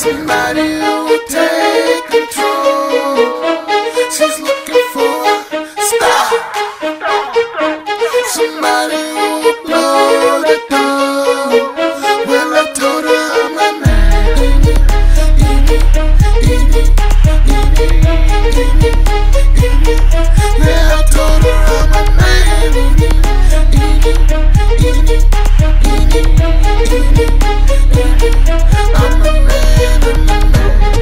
Somebody who will take control. She's looking for a star. Somebody who will blow the door. Well, I told her I'm a man. Yeah, I told her I'm a man. I'm a man.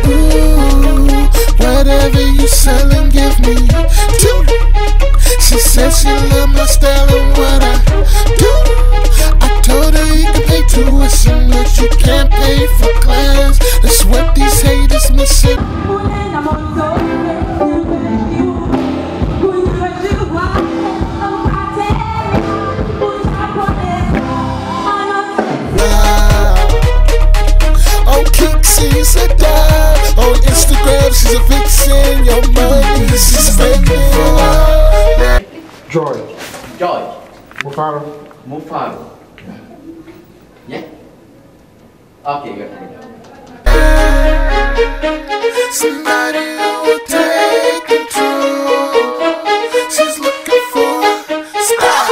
Ooh, whatever you sellin', give me two. She said she love my style and what I do. I told her you can pay tuition, but you can't pay for class. That's what these haters missing. On Kicks, she's a dime. On Instagram, she's a vixen. Your money, she's spending. George. George. Mufaro. Mufaro. Yeah? Okay, good. Somebody who will take control. She's looking for a star.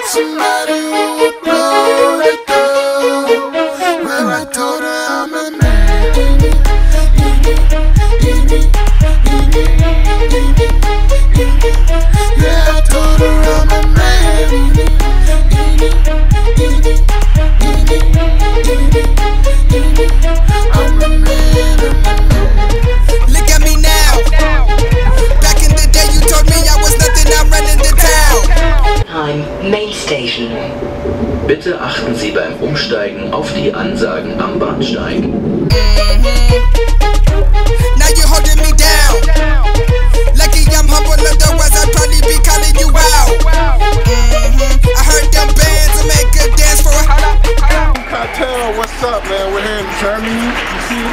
Somebody who will blow the door. Well, I told her I'm a man. Yeah, I told her I'm a man. I'm a man. Look at me now. Back in the day you told me I was nothing, I'm running the town. Time, Main Station. Bitte achten Sie beim Umsteigen auf die Ansagen am Bahnsteig. Now you're holding me down. Lucky I'm humble, otherwise I'd probably be calling you out. I heard them bands will make a dance for a Cartel, what's up, man? We're here in Germany. You see,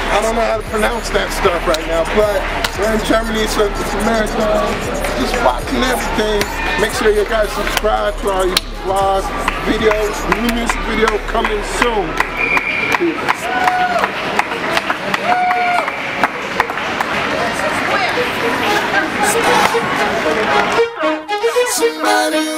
I don't know how to pronounce that stuff right now, but we're in Germany, so it's a marathon. Just watching everything. Make sure you guys subscribe to our vlog videos. New music video coming soon. Somebody